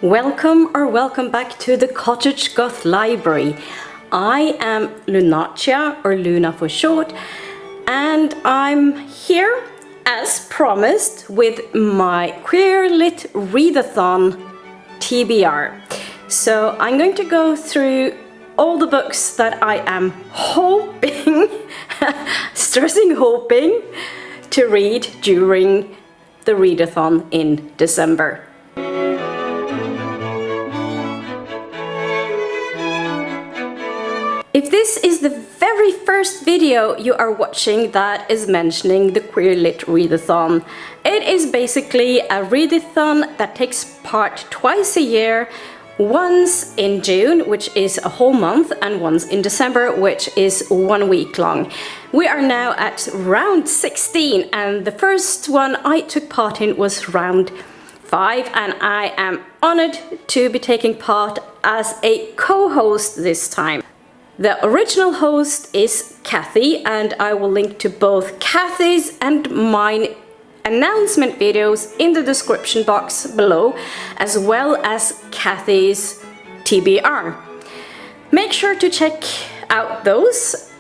Welcome back to the Cottagegoth library. I am Lunacia, or Luna for short, and I'm here as promised with my Queer Lit Readathon TBR. So I'm going to go through all the books that I am hoping, hoping to read during the readathon in December. If this is the very first video you are watching that is mentioning the Queer Lit Readathon, it is basically a readathon that takes part twice a year, once in June, which is a whole month, and once in December, which is 1 week long. We are now at round 16, and the first one I took part in was round 5, and I am honored to be taking part as a co-host this time. The original host is Kathy, and I will link to both Kathy's and mine announcement videos in the description box below, as well as Kathy's TBR. Make sure to check out those,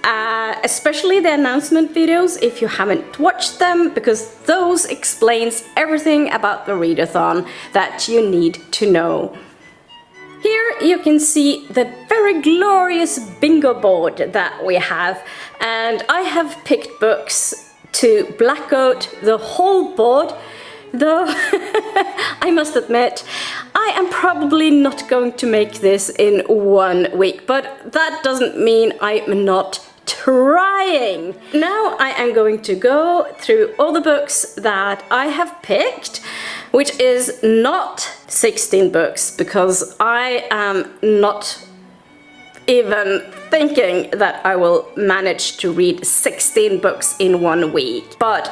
especially the announcement videos if you haven't watched them, because those explains everything about the readathon that you need to know. Here you can see the very glorious bingo board that we have, and I have picked books to black out the whole board, though I must admit I am probably not going to make this in 1 week, but that doesn't mean I'm not trying. Now I am going to go through all the books that I have picked, which is not 16 books, because I am not even thinking that I will manage to read 16 books in 1 week. But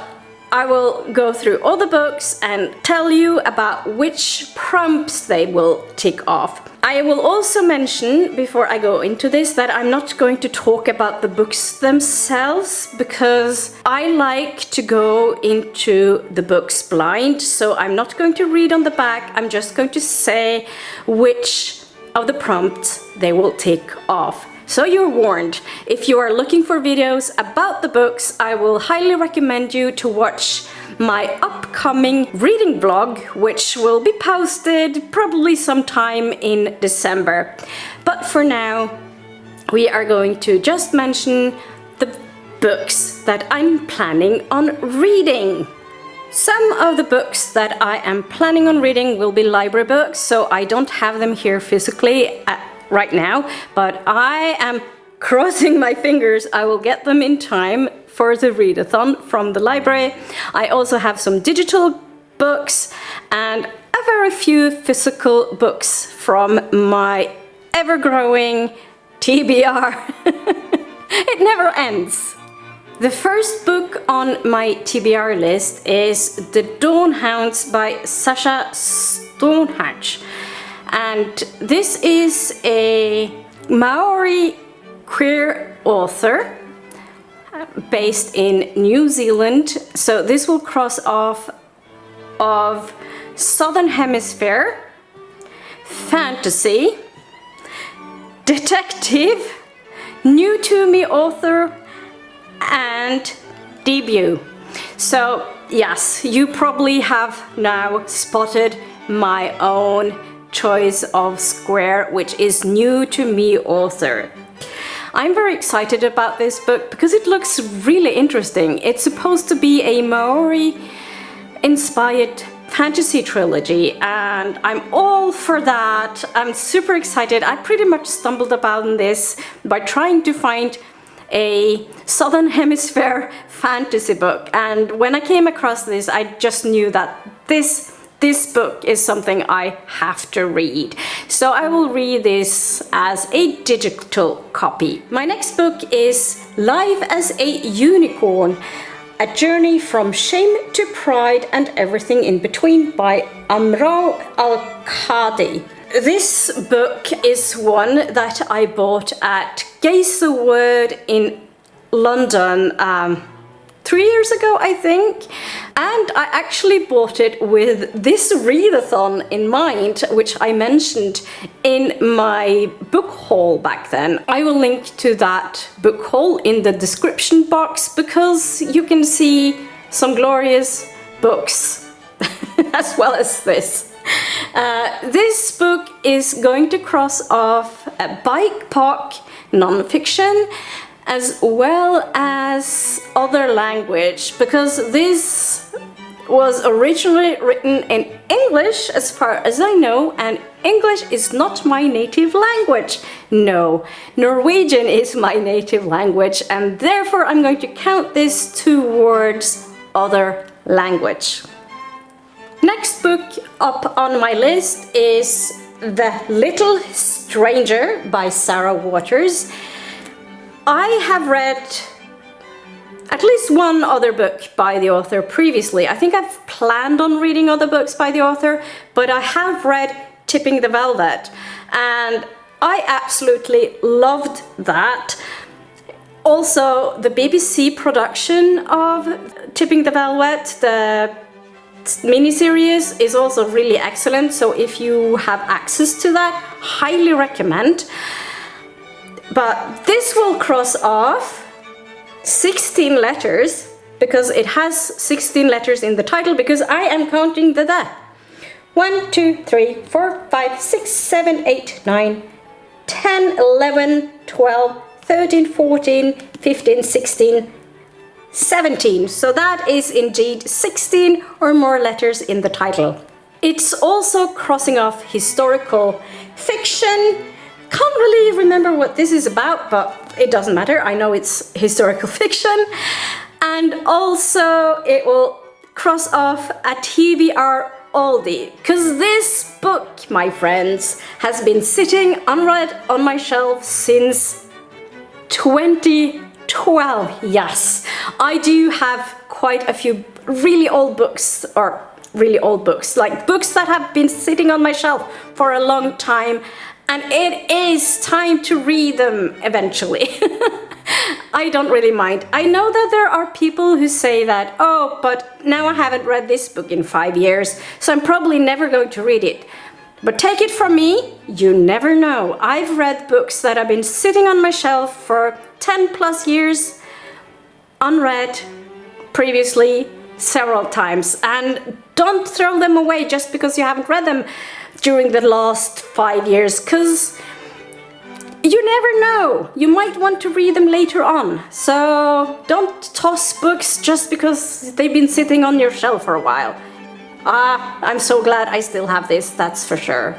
I will go through all the books and tell you about which prompts they will tick off. I will also mention, before I go into this, that I'm not going to talk about the books themselves, because I like to go into the books blind, so I'm not going to read on the back. I'm just going to say which of the prompts they will tick off. So you're warned. If you are looking for videos about the books, I will highly recommend you to watch my upcoming reading vlog, which will be posted probably sometime in December. But for now, we are going to just mention the books that I'm planning on reading. Some of the books that I am planning on reading will be library books, so I don't have them here physically right now, but I am crossing my fingers I will get them in time for the readathon from the library. I also have some digital books and a very few physical books from my ever-growing TBR. It never ends. The first book on my TBR list is The Dawnhounds by Sascha Stronach. And this is a Maori queer author based in New Zealand. So this will cross off of Southern Hemisphere, fantasy, detective, new to me author, and debut. So yes, you probably have now spotted my own choice of square, which is new to me author. I'm very excited about this book because it looks really interesting. It's supposed to be a Maori inspired fantasy trilogy, and I'm all for that. I'm super excited. I pretty much stumbled upon this by trying to find a Southern Hemisphere fantasy book, and when I came across this, I just knew that this book is something I have to read. So I will read this as a digital copy. My next book is Life as a Unicorn, A Journey from Shame to Pride and Everything in Between by Amrou Al-Kadhi. This book is one that I bought at Gaze the Word in London 3 years ago, I think. And I actually bought it with this readathon in mind, which I mentioned in my book haul back then. I will link to that book haul in the description box because you can see some glorious books as well as this. This book is going to cross off a BIPOC non-fiction as well as other language, because this was originally written in English as far as I know, and English is not my native language. No, Norwegian is my native language, and therefore I'm going to count this towards other language. Next book up on my list is The Little Stranger by Sarah Waters. I have read at least one other book by the author previously. I think I've planned on reading other books by the author, but I have read Tipping the Velvet, and I absolutely loved that. Also, the BBC production of Tipping the Velvet, the miniseries, is also really excellent, so if you have access to that, highly recommend. But this will cross off 16 letters, because it has 16 letters in the title, because I am counting the 1, 2, 3, 4, 5, 6, 7, 8, 9, 10, 11, 12, 13, 14, 15, 16, 17. So that is indeed 16 or more letters in the title. It's also crossing off historical fiction. Can't really remember what this is about, but it doesn't matter. I know it's historical fiction. And also it will cross off a TBR oldie, because this book, my friends, has been sitting unread on my shelf since 2012. Yes, I do have quite a few really old books, like books that have been sitting on my shelf for a long time, and it is time to read them eventually. I don't really mind. I know that there are people who say that, oh, but now I haven't read this book in 5 years, so I'm probably never going to read it. But take it from me, you never know. I've read books that have been sitting on my shelf for 10 plus years, unread previously, several times. And don't throw them away just because you haven't read them during the last 5 years, because you never know. You might want to read them later on. So don't toss books just because they've been sitting on your shelf for a while. I'm so glad I still have this, that's for sure.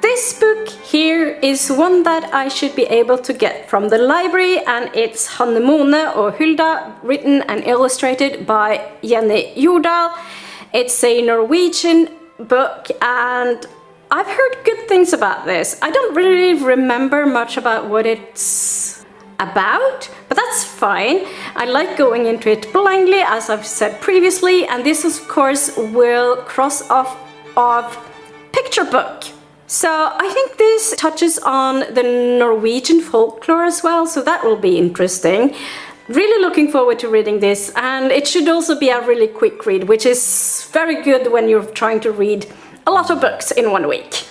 This book here is one that I should be able to get from the library, and it's Hannemone or Hulda, written and illustrated by Jordahl. It's a Norwegian book, and I've heard good things about this. I don't really remember much about what it's about, but that's fine. I like going into it blindly, as I've said previously, and this of course will cross off of picture book. So I think this touches on the Norwegian folklore as well, so that will be interesting. Really looking forward to reading this, and it should also be a really quick read, which is very good when you're trying to read a lot of books in 1 week.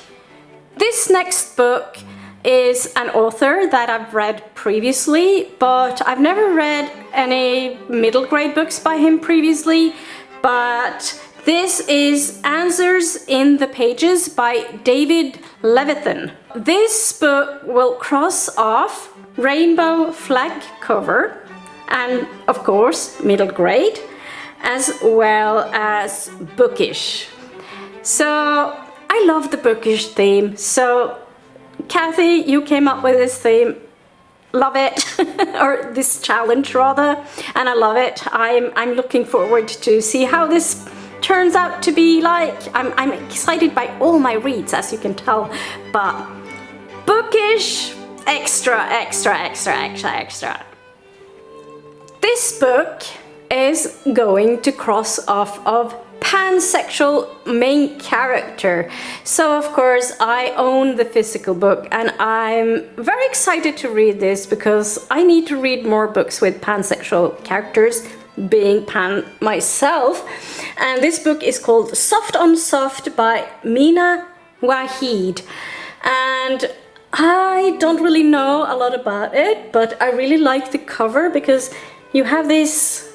This next book is an author that I've read previously, but I've never read any middle grade books by him previously. But this is Answers in the Pages by David Levithan. This book will cross off rainbow flag cover and, of course, middle grade, as well as bookish. So I love the bookish theme. So Kathy, you came up with this theme. Love it. Or this challenge rather, and I love it. I'm looking forward to see how this turns out to be like. I'm excited by all my reads, as you can tell, but bookish, extra. This book is going to cross off of pansexual main character. So of course I own the physical book, and I'm very excited to read this because I need to read more books with pansexual characters, being pan myself. And this book is called Soft on Soft by Mina Waheed. And I don't really know a lot about it, but I really like the cover because you have this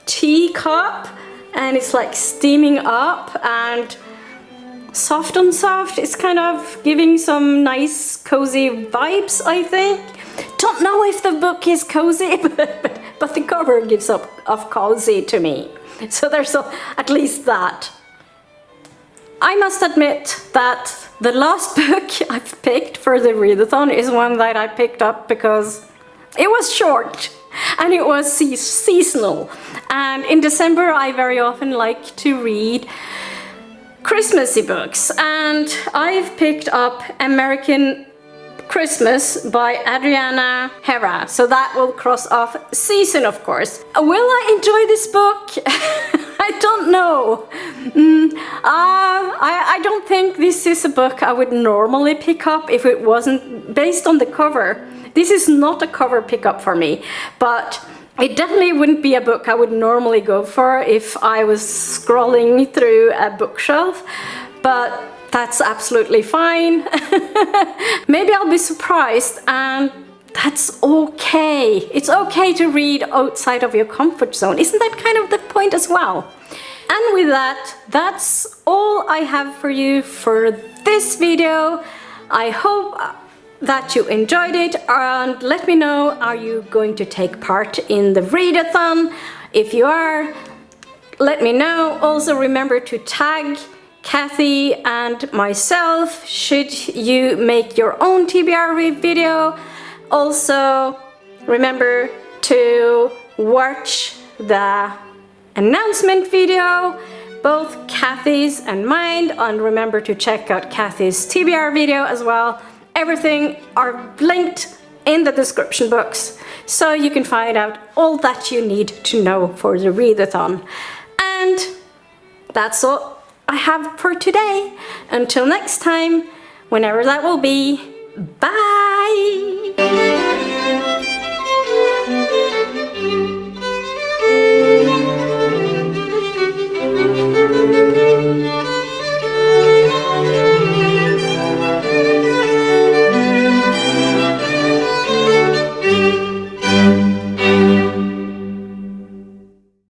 teacup and it's like steaming up, and soft on soft, it's kind of giving some nice cozy vibes, I think. Don't know if the book is cozy, but the cover gives up of cozy to me. So there's at least that. I must admit that the last book I've picked for the readathon is one that I picked up because it was short and it was seasonal. And in December I very often like to read Christmassy books, and I've picked up American Christmas by Adriana Herrera, so that will cross off season, of course. Will I enjoy this book? I don't know. I don't think this is a book I would normally pick up if it wasn't based on the cover. This is not a cover pickup for me, but it definitely wouldn't be a book I would normally go for if I was scrolling through a bookshelf, but that's absolutely fine. Maybe I'll be surprised, and that's okay. It's okay to read outside of your comfort zone. Isn't that kind of the point as well? And with that, that's all I have for you for this video. I hope that you enjoyed it, and let me know, are you going to take part in the readathon? If you are, let me know. Also remember to tag Kathy and myself should you make your own TBR video. Also remember to watch the announcement video, both Kathy's and mine, and remember to check out Kathy's TBR video as well. Everything are linked in the description box, so you can find out all that you need to know for the readathon. And that's all I have for today. Until next time, whenever that will be, bye!